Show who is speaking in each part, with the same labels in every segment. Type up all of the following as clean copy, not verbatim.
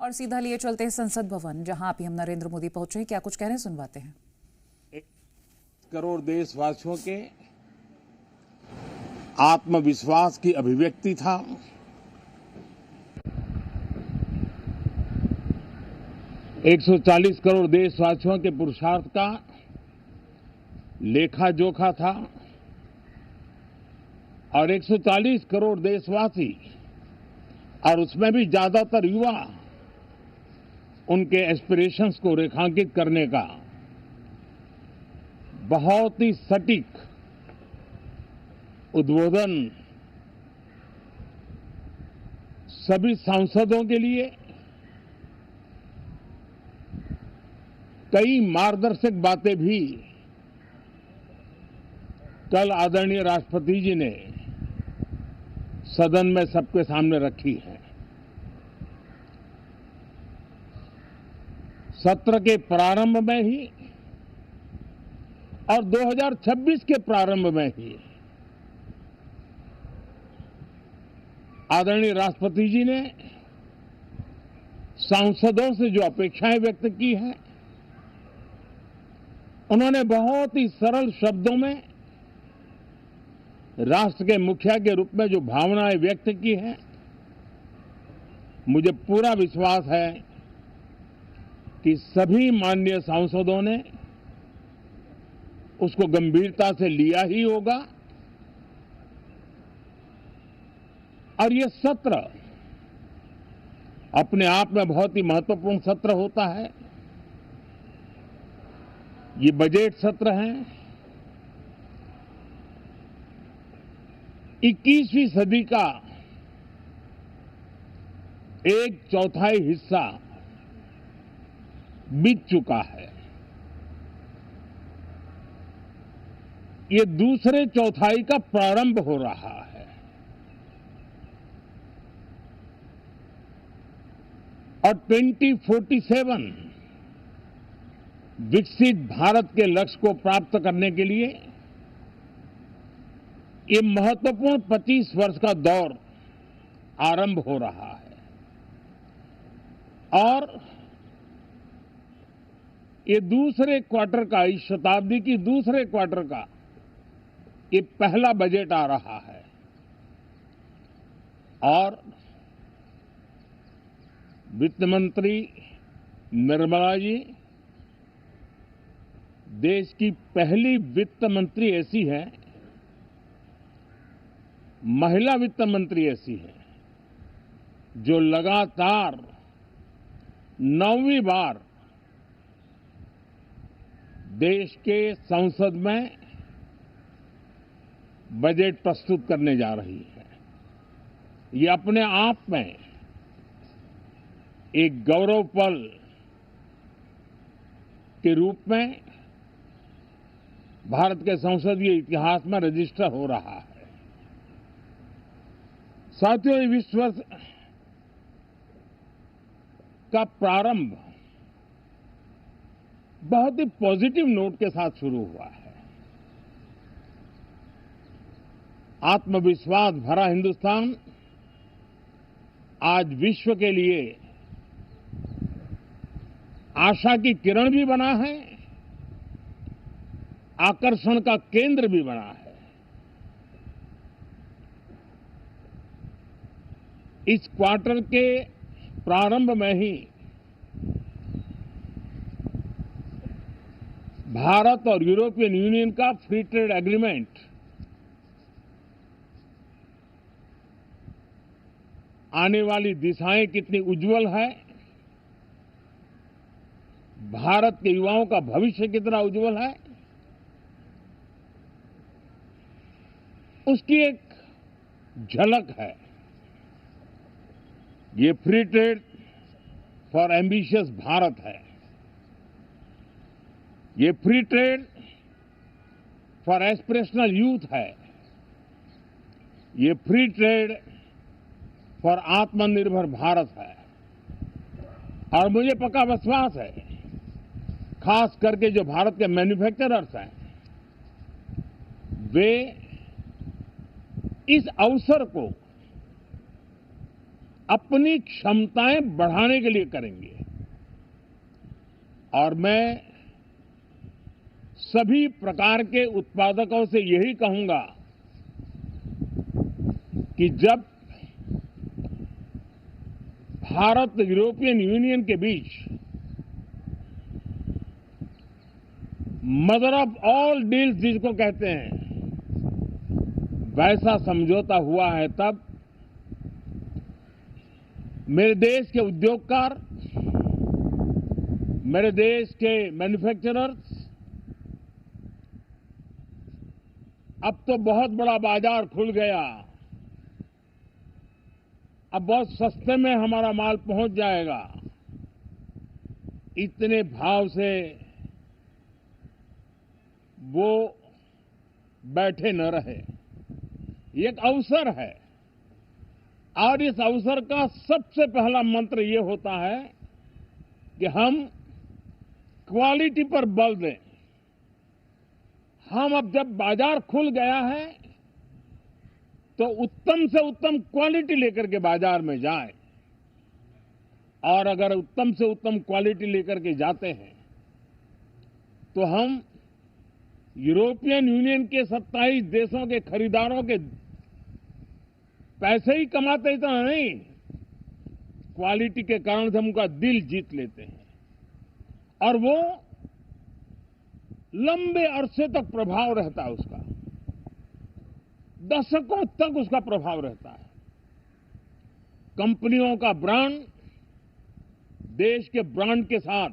Speaker 1: और सीधा लिए चलते हैं संसद भवन, जहां अभी हम नरेंद्र मोदी पहुंचे हैं। क्या कुछ कह रहे हैं, सुनवाते हैं।
Speaker 2: 1 करोड़ देशवासियों के आत्मविश्वास की अभिव्यक्ति था। एक 140 करोड़ देशवासियों के पुरुषार्थ का लेखा जोखा था और 140 करोड़ देशवासी और उसमें भी ज्यादातर युवा उनके एस्पिरेशंस को रेखांकित करने का बहुत ही सटीक उद्बोधन सभी सांसदों के लिए कई मार्गदर्शक बातें भी कल आदरणीय राष्ट्रपति जी ने सदन में सबके सामने रखी है। सत्र के प्रारंभ में ही और 2026 के प्रारंभ में ही आदरणीय राष्ट्रपति जी ने सांसदों से जो अपेक्षाएं व्यक्त की हैं, उन्होंने बहुत ही सरल शब्दों में राष्ट्र के मुखिया के रूप में जो भावनाएं व्यक्त की हैं, मुझे पूरा विश्वास है कि सभी माननीय सांसदों ने उसको गंभीरता से लिया ही होगा और ये सत्र अपने आप में बहुत ही महत्वपूर्ण सत्र होता है। ये बजट सत्र है। 21वीं सदी का 1/4 हिस्सा बीत चुका है। ये दूसरे चौथाई का प्रारंभ हो रहा है और 2047 विकसित भारत के लक्ष्य को प्राप्त करने के लिए ये महत्वपूर्ण 25 वर्ष का दौर आरंभ हो रहा है और ये दूसरे क्वार्टर का, इस शताब्दी की दूसरे क्वार्टर का ये पहला बजट आ रहा है और वित्त मंत्री निर्मला जी देश की पहली वित्त मंत्री ऐसी है, महिला वित्त मंत्री ऐसी है जो लगातार 9वीं बार देश के संसद में बजट प्रस्तुत करने जा रही है। ये अपने आप में एक गौरव पल के रूप में भारत के संसदीय इतिहास में रजिस्टर हो रहा है। साथियों, ये विश्व का प्रारंभ बहुत ही पॉजिटिव नोट के साथ शुरू हुआ है। आत्मविश्वास भरा हिंदुस्तान आज विश्व के लिए आशा की किरण भी बना है, आकर्षण का केंद्र भी बना है। इस क्वार्टर के प्रारंभ में ही भारत और यूरोपियन यूनियन का फ्री ट्रेड एग्रीमेंट आने वाली दिशाएं कितनी उज्जवल है, भारत के युवाओं का भविष्य कितना उज्जवल है, उसकी एक झलक है। ये free trade for ambitious Bharat है। ये free trade for aspirational youth है। ये फ्री ट्रेड फॉर आत्मनिर्भर भारत है। और मुझे पक्का विश्वास है, खास करके जो भारत के मैन्युफैक्चरर्स हैं, वे इस अवसर को अपनी क्षमताएं बढ़ाने के लिए करेंगे। और मैं सभी प्रकार के उत्पादकों से यही कहूंगा कि जब भारत यूरोपियन यूनियन के बीच मदर ऑफ ऑल डील्स जिसको कहते हैं वैसा समझौता हुआ है, तब मेरे देश के उद्योगकार, मेरे देश के मैन्युफैक्चरर्स अब तो बहुत बड़ा बाजार खुल गया, अब बहुत सस्ते में हमारा माल पहुंच जाएगा, इतने भाव से वो बैठे न रहे। ये एक अवसर है और इस अवसर का सबसे पहला मंत्र ये होता है कि हम क्वालिटी पर बल दें। हम अब जब बाजार खुल गया है तो उत्तम से उत्तम क्वालिटी लेकर के बाजार में जाएं, और अगर उत्तम से उत्तम क्वालिटी लेकर के जाते हैं तो हम यूरोपियन यूनियन के 27 देशों के खरीदारों के पैसे ही कमाते इतना नहीं, क्वालिटी के कारण से हम उनका दिल जीत लेते हैं और वो लंबे अरसे तक प्रभाव रहता है, उसका दशकों तक उसका प्रभाव रहता है। कंपनियों का ब्रांड देश के ब्रांड के साथ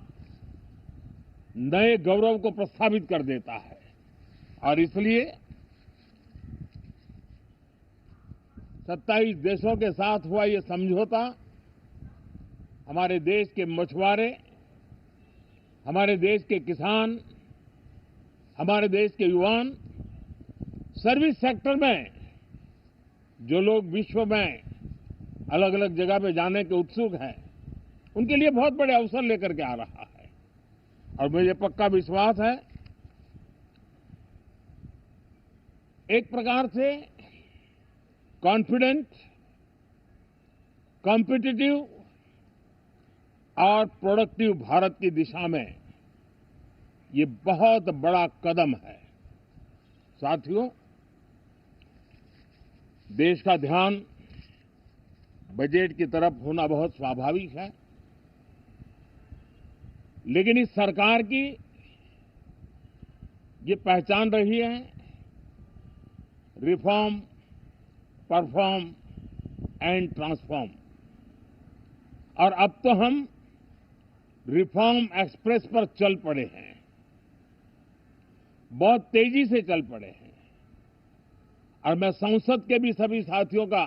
Speaker 2: नए गौरव को प्रस्थापित कर देता है और इसलिए 27 देशों के साथ हुआ ये समझौता हमारे देश के मछुआरे, हमारे देश के किसान, हमारे देश के युवान, सर्विस सेक्टर में जो लोग विश्व में अलग अलग जगह पे जाने के उत्सुक हैं, उनके लिए बहुत बड़े अवसर लेकर के आ रहा है। और मुझे पक्का विश्वास है एक प्रकार से कॉन्फिडेंट, कॉम्पिटिटिव और प्रोडक्टिव भारत की दिशा में ये बहुत बड़ा कदम है। साथियों, देश का ध्यान बजट की तरफ होना बहुत स्वाभाविक है, लेकिन इस सरकार की ये पहचान रही है रिफॉर्म, परफॉर्म एंड ट्रांसफॉर्म। और अब तो हम रिफॉर्म एक्सप्रेस पर चल पड़े हैं, बहुत तेजी से चल पड़े हैं। और मैं संसद के भी सभी साथियों का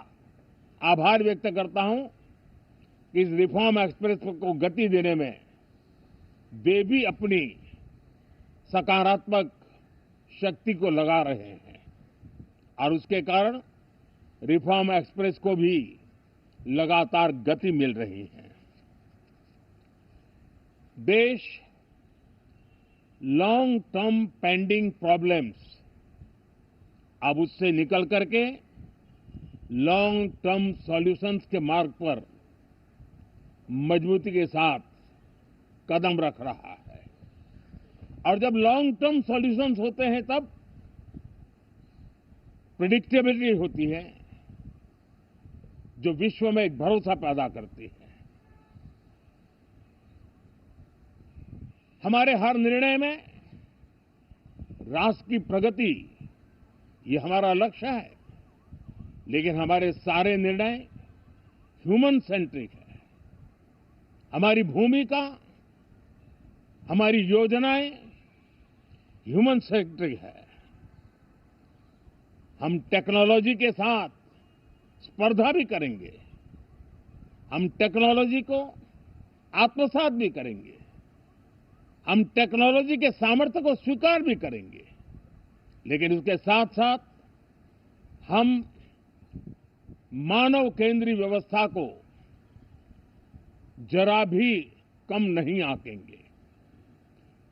Speaker 2: आभार व्यक्त करता हूं कि इस रिफॉर्म एक्सप्रेस को गति देने में वे भी अपनी सकारात्मक शक्ति को लगा रहे हैं और उसके कारण रिफॉर्म एक्सप्रेस को भी लगातार गति मिल रही है। देश लॉन्ग टर्म पेंडिंग प्रॉब्लम्स अब उससे निकल करके लॉन्ग टर्म सॉल्यूशंस के मार्ग पर मजबूती के साथ कदम रख रहा है। और जब लॉन्ग टर्म सॉल्यूशंस होते हैं तब प्रेडिक्टेबिलिटी होती है जो विश्व में एक भरोसा पैदा करती है। हमारे हर निर्णय में राष्ट्र की प्रगति ये हमारा लक्ष्य है, लेकिन हमारे सारे निर्णय ह्यूमन सेंट्रिक है। हमारी भूमिका, हमारी योजनाएं ह्यूमन सेंट्रिक है। हम टेक्नोलॉजी के साथ स्पर्धा भी करेंगे, हम टेक्नोलॉजी को आत्मसात भी करेंगे, हम टेक्नोलॉजी के सामर्थ्य को स्वीकार भी करेंगे, लेकिन उसके साथ साथ हम मानव केंद्रीय व्यवस्था को जरा भी कम नहीं आंकेंगे।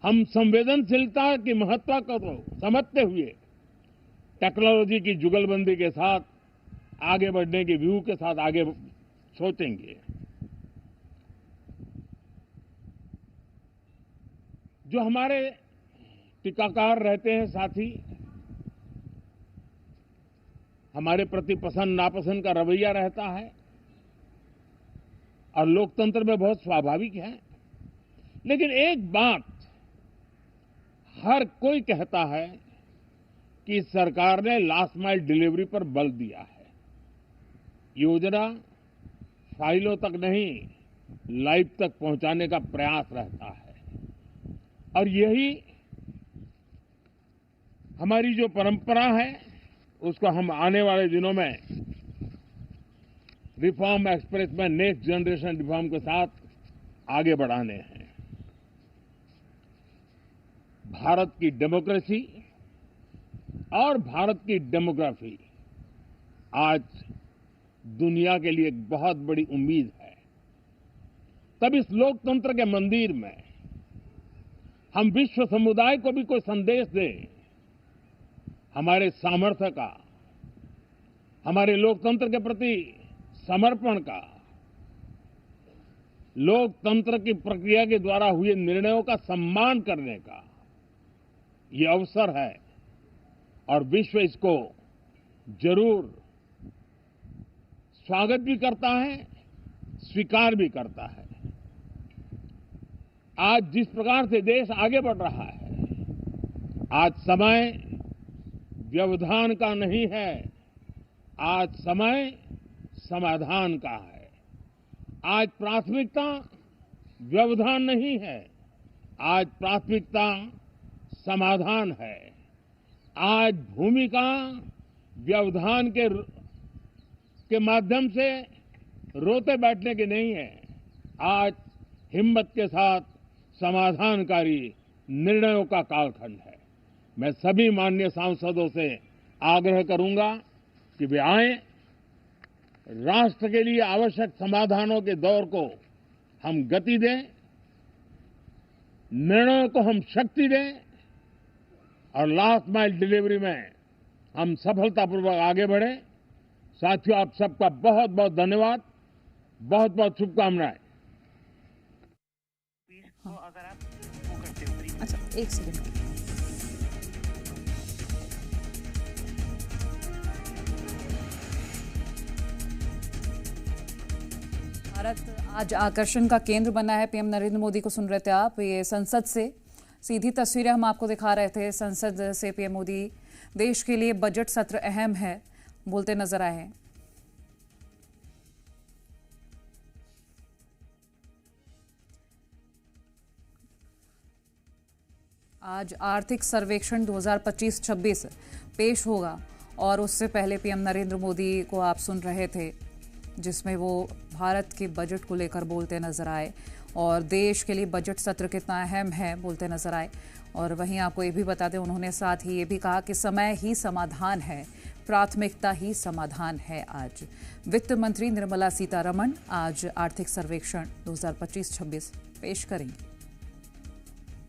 Speaker 2: हम संवेदनशीलता की महत्ता को समझते हुए टेक्नोलॉजी की जुगलबंदी के साथ आगे बढ़ने के व्यू के साथ आगे सोचेंगे। जो हमारे टीकाकार रहते हैं साथी, हमारे प्रति पसंद नापसंद का रवैया रहता है और लोकतंत्र में बहुत स्वाभाविक है। लेकिन एक बात हर कोई कहता है कि सरकार ने लास्ट माइल डिलीवरी पर बल दिया है। योजना फाइलों तक नहीं, लाइव तक पहुंचाने का प्रयास रहता है और यही हमारी जो परंपरा है उसको हम आने वाले दिनों में रिफॉर्म एक्सप्रेस में नेक्स्ट जनरेशन रिफॉर्म के साथ आगे बढ़ाने हैं। भारत की डेमोक्रेसी और भारत की डेमोग्राफी आज दुनिया के लिए एक बहुत बड़ी उम्मीद है। तब इस लोकतंत्र के मंदिर में हम विश्व समुदाय को भी कोई संदेश दें, हमारे सामर्थ्य का, हमारे लोकतंत्र के प्रति समर्पण का, लोकतंत्र की प्रक्रिया के द्वारा हुए निर्णयों का सम्मान करने का ये अवसर है और विश्व इसको जरूर स्वागत भी करता है, स्वीकार भी करता है। आज जिस प्रकार से देश आगे बढ़ रहा है, आज समय व्यवधान का नहीं है, आज समय समाधान का है। आज प्राथमिकता व्यवधान नहीं है, आज प्राथमिकता समाधान है। आज भूमिका व्यवधान के माध्यम से रोते बैठने की नहीं है, आज हिम्मत के साथ समाधानकारी निर्णयों का कालखंड है। मैं सभी माननीय सांसदों से आग्रह करूंगा कि वे आएं, राष्ट्र के लिए आवश्यक समाधानों के दौर को हम गति दें, निर्णयों को हम शक्ति दें और लास्ट माइल डिलीवरी में हम सफलतापूर्वक आगे बढ़ें। साथियों, आप सबका बहुत बहुत धन्यवाद, बहुत बहुत शुभकामनाएं।
Speaker 1: अच्छा, एक सेकंड। भारत आज आकर्षण का केंद्र बना है। पीएम नरेंद्र मोदी को सुन रहे थे आप। ये संसद से सीधी तस्वीरें हम आपको दिखा रहे थे। संसद से पीएम मोदी देश के लिए बजट सत्र अहम है बोलते नजर आए हैं। आज आर्थिक सर्वेक्षण 2025-26 पेश होगा और उससे पहले पीएम नरेंद्र मोदी को आप सुन रहे थे, जिसमें वो भारत के बजट को लेकर बोलते नजर आए और देश के लिए बजट सत्र कितना अहम है बोलते नजर आए। और वहीं आपको ये भी बता दें, उन्होंने साथ ही ये भी कहा कि समय ही समाधान है, प्राथमिकता ही समाधान है। आज वित्त मंत्री निर्मला सीतारमण आज आर्थिक सर्वेक्षण 2025-26 पेश करेंगी।